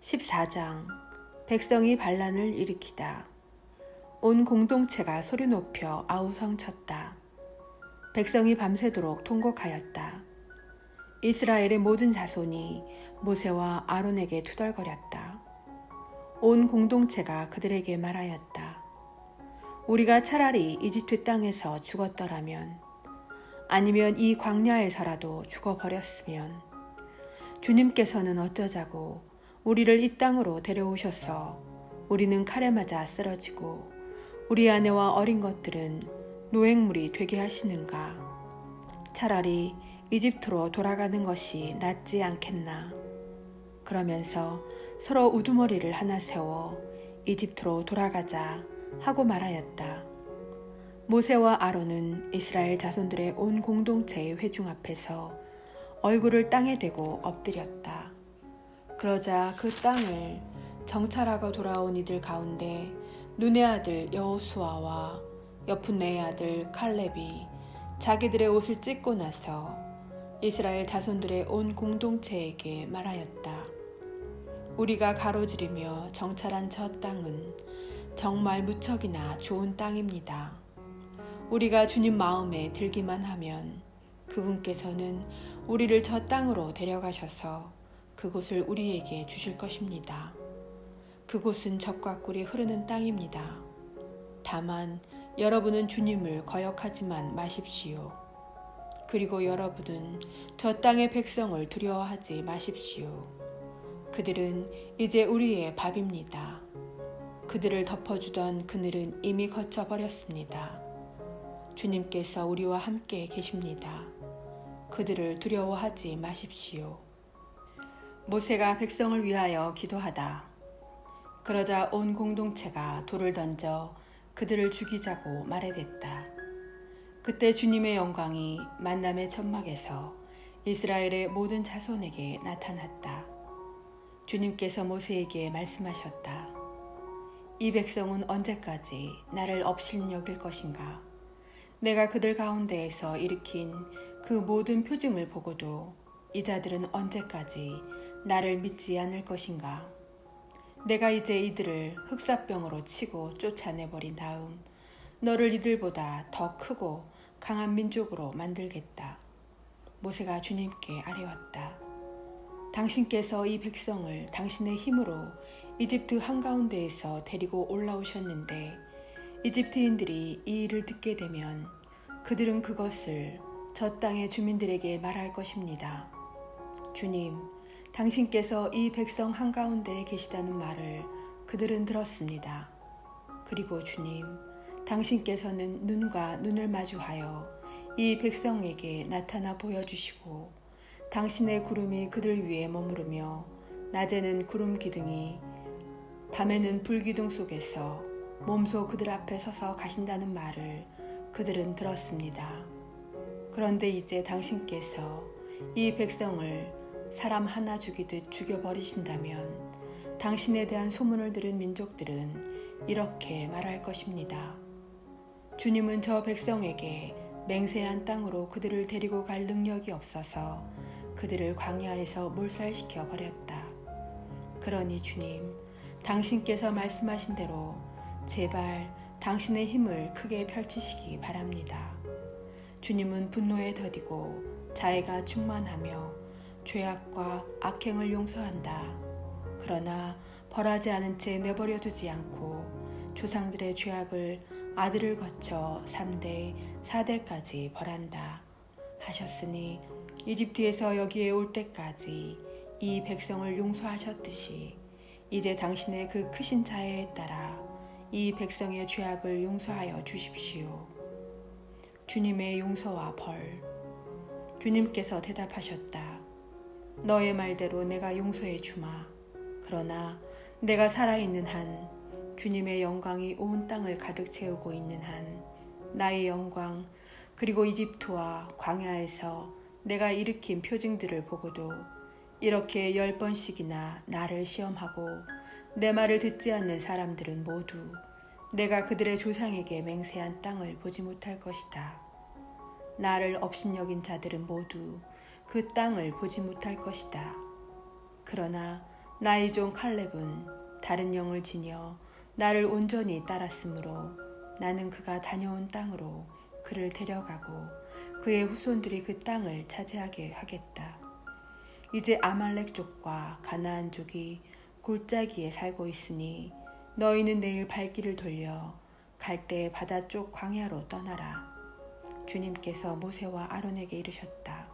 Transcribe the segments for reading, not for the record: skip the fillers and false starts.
14장 백성이 반란을 일으키다. 온 공동체가 소리 높여 아우성쳤다. 백성이 밤새도록 통곡하였다. 이스라엘의 모든 자손이 모세와 아론에게 투덜거렸다. 온 공동체가 그들에게 말하였다. 우리가 차라리 이집트 땅에서 죽었더라면, 아니면 이 광야에서라도 죽어버렸으면, 주님께서는 어쩌자고 우리를 이 땅으로 데려오셔서 우리는 칼에 맞아 쓰러지고 우리 아내와 어린 것들은 노획물이 되게 하시는가? 차라리 이집트로 돌아가는 것이 낫지 않겠나? 그러면서 서로 우두머리를 하나 세워 이집트로 돌아가자 하고 말하였다. 모세와 아론은 이스라엘 자손들의 온 공동체의 회중 앞에서 얼굴을 땅에 대고 엎드렸다. 그러자 그 땅을 정찰하고 돌아온 이들 가운데 눈의 아들 여호수아와 여푼네의 아들 칼렙이 자기들의 옷을 찢고 나서 이스라엘 자손들의 온 공동체에게 말하였다. 우리가 가로지르며 정찰한 저 땅은 정말 무척이나 좋은 땅입니다. 우리가 주님 마음에 들기만 하면 그분께서는 우리를 저 땅으로 데려가셔서 그곳을 우리에게 주실 것입니다. 그곳은 젖과 꿀이 흐르는 땅입니다. 다만 여러분은 주님을 거역하지만 마십시오. 그리고 여러분은 저 땅의 백성을 두려워하지 마십시오. 그들은 이제 우리의 밥입니다. 그들을 덮어주던 그늘은 이미 거쳐버렸습니다. 주님께서 우리와 함께 계십니다. 그들을 두려워하지 마십시오. 모세가 백성을 위하여 기도하다. 그러자 온 공동체가 돌을 던져 그들을 죽이자고 말해댔다. 그때 주님의 영광이 만남의 천막에서 이스라엘의 모든 자손에게 나타났다. 주님께서 모세에게 말씀하셨다. 이 백성은 언제까지 나를 업신여길 것인가? 내가 그들 가운데에서 일으킨 그 모든 표징을 보고도 이 자들은 언제까지 나를 믿지 않을 것인가? 내가 이제 이들을 흑사병으로 치고 쫓아내버린 다음 너를 이들보다 더 크고 강한 민족으로 만들겠다. 모세가 주님께 아뢰었다. 당신께서 이 백성을 당신의 힘으로 이집트 한가운데에서 데리고 올라오셨는데 이집트인들이 이 일을 듣게 되면 그들은 그것을 저 땅의 주민들에게 말할 것입니다. 주님, 당신께서 이 백성 한가운데에 계시다는 말을 그들은 들었습니다. 그리고 주님, 당신께서는 눈과 눈을 마주하여 이 백성에게 나타나 보여주시고 당신의 구름이 그들 위에 머무르며 낮에는 구름 기둥이 밤에는 불 기둥 속에서 몸소 그들 앞에 서서 가신다는 말을 그들은 들었습니다. 그런데 이제 당신께서 이 백성을 사람 하나 죽이듯 죽여버리신다면 당신에 대한 소문을 들은 민족들은 이렇게 말할 것입니다. 주님은 저 백성에게 맹세한 땅으로 그들을 데리고 갈 능력이 없어서 그들을 광야에서 몰살시켜 버렸다. 그러니 주님, 당신께서 말씀하신 대로 제발 당신의 힘을 크게 펼치시기 바랍니다. 주님은 분노에 더디고 자애가 충만하며 죄악과 악행을 용서한다. 그러나 벌하지 않은 채 내버려 두지 않고 조상들의 죄악을 아들을 거쳐 3대, 4대까지 벌한다 하셨으니 이집트에서 여기에 올 때까지 이 백성을 용서하셨듯이 이제 당신의 그 크신 자애에 따라 이 백성의 죄악을 용서하여 주십시오. 주님의 용서와 벌. 주님께서 대답하셨다. 너의 말대로 내가 용서해 주마. 그러나 내가 살아있는 한, 주님의 영광이 온 땅을 가득 채우고 있는 한, 나의 영광 그리고 이집트와 광야에서 내가 일으킨 표징들을 보고도 이렇게 10번씩이나 나를 시험하고 내 말을 듣지 않는 사람들은 모두 내가 그들의 조상에게 맹세한 땅을 보지 못할 것이다. 나를 업신여긴 자들은 모두 그 땅을 보지 못할 것이다. 그러나 나의 종 칼렙은 다른 영을 지녀 나를 온전히 따랐으므로 나는 그가 다녀온 땅으로 그를 데려가고 그의 후손들이 그 땅을 차지하게 하겠다. 이제 아말렉 족과 가나안 족이 골짜기에 살고 있으니 너희는 내일 발길을 돌려 갈대의 바다 쪽 광야로 떠나라. 주님께서 모세와 아론에게 이르셨다.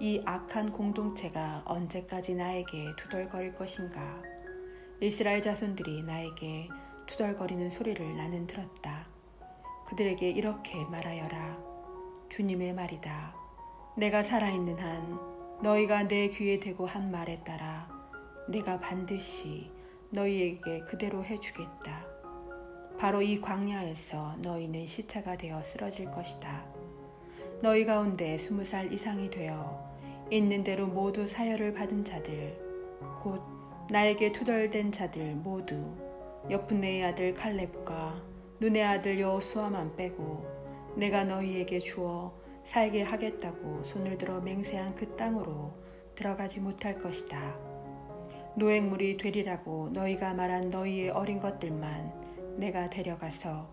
이 악한 공동체가 언제까지 나에게 투덜거릴 것인가? 이스라엘 자손들이 나에게 투덜거리는 소리를 나는 들었다. 그들에게 이렇게 말하여라. 주님의 말이다. 내가 살아있는 한 너희가 내 귀에 대고 한 말에 따라 내가 반드시 너희에게 그대로 해주겠다. 바로 이 광야에서 너희는 시체가 되어 쓰러질 것이다. 너희 가운데 20살 이상이 되어 있는 대로 모두 사혈을 받은 자들, 곧 나에게 투덜댄 자들 모두 여푼네의 아들 칼렙과 눈의 아들 여호수아만 빼고 내가 너희에게 주어 살게 하겠다고 손을 들어 맹세한 그 땅으로 들어가지 못할 것이다. 노획물이 되리라고 너희가 말한 너희의 어린 것들만 내가 데려가서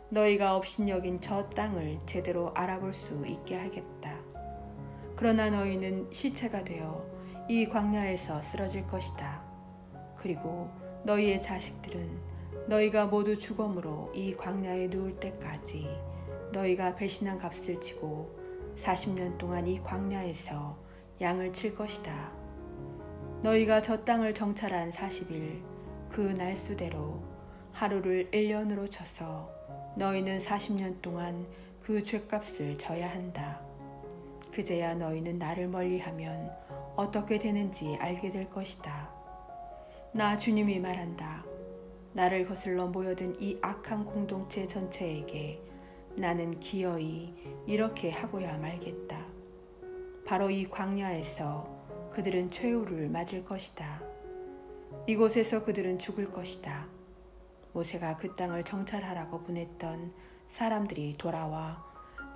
너희가 업신여긴 저 땅을 제대로 알아볼 수 있게 하겠다. 그러나 너희는 시체가 되어 이 광야에서 쓰러질 것이다. 그리고 너희의 자식들은 너희가 모두 죽음으로 이 광야에 누울 때까지 너희가 배신한 값을 치고 40년 동안 이 광야에서 양을 칠 것이다. 너희가 저 땅을 정찰한 40일 그 날수대로 하루를 1년으로 쳐서 너희는 40년 동안 그 죗값을 져야 한다. 그제야 너희는 나를 멀리하면 어떻게 되는지 알게 될 것이다. 나 주님이 말한다. 나를 거슬러 모여든 이 악한 공동체 전체에게 나는 기어이 이렇게 하고야 말겠다. 바로 이 광야에서 그들은 최후를 맞을 것이다. 이곳에서 그들은 죽을 것이다. 모세가 그 땅을 정찰하라고 보냈던 사람들이 돌아와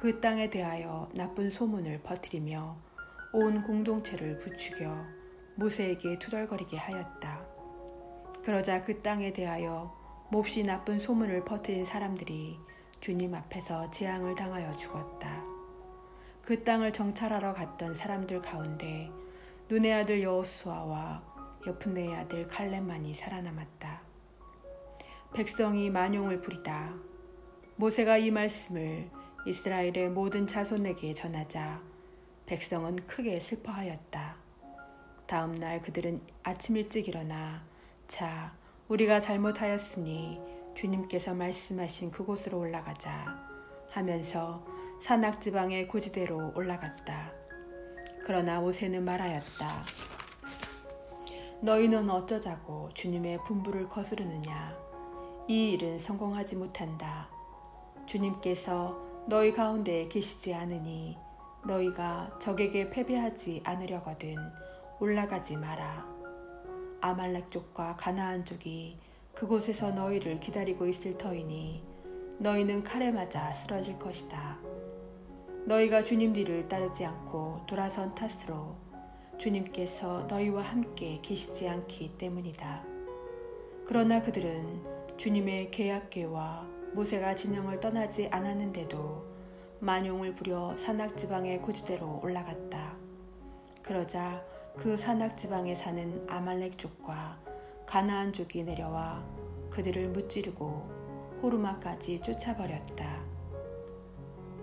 그 땅에 대하여 나쁜 소문을 퍼뜨리며 온 공동체를 부추겨 모세에게 투덜거리게 하였다. 그러자 그 땅에 대하여 몹시 나쁜 소문을 퍼뜨린 사람들이 주님 앞에서 재앙을 당하여 죽었다. 그 땅을 정찰하러 갔던 사람들 가운데 눈의 아들 여호수아와 여푼네의 아들 칼렙만이 살아남았다. 백성이 만용을 부리다. 모세가 이 말씀을 이스라엘의 모든 자손에게 전하자 백성은 크게 슬퍼하였다. 다음 날 그들은 아침 일찍 일어나 자, 우리가 잘못하였으니 주님께서 말씀하신 그곳으로 올라가자 하면서 산악지방의 고지대로 올라갔다. 그러나 모세는 말하였다. 너희는 어쩌자고 주님의 분부를 거스르느냐. 이 일은 성공하지 못한다. 주님께서 너희 가운데 계시지 않으니 너희가 적에게 패배하지 않으려거든 올라가지 마라. 아말렉 족과 가나안 족이 그곳에서 너희를 기다리고 있을 터이니 너희는 칼에 맞아 쓰러질 것이다. 너희가 주님 뒤를 따르지 않고 돌아선 탓으로 주님께서 너희와 함께 계시지 않기 때문이다. 그러나 그들은 주님의 계약궤와 모세가 진영을 떠나지 않았는데도 만용을 부려 산악지방의 고지대로 올라갔다. 그러자 그 산악지방에 사는 아말렉 족과 가나안 족이 내려와 그들을 무찌르고 호르마까지 쫓아버렸다.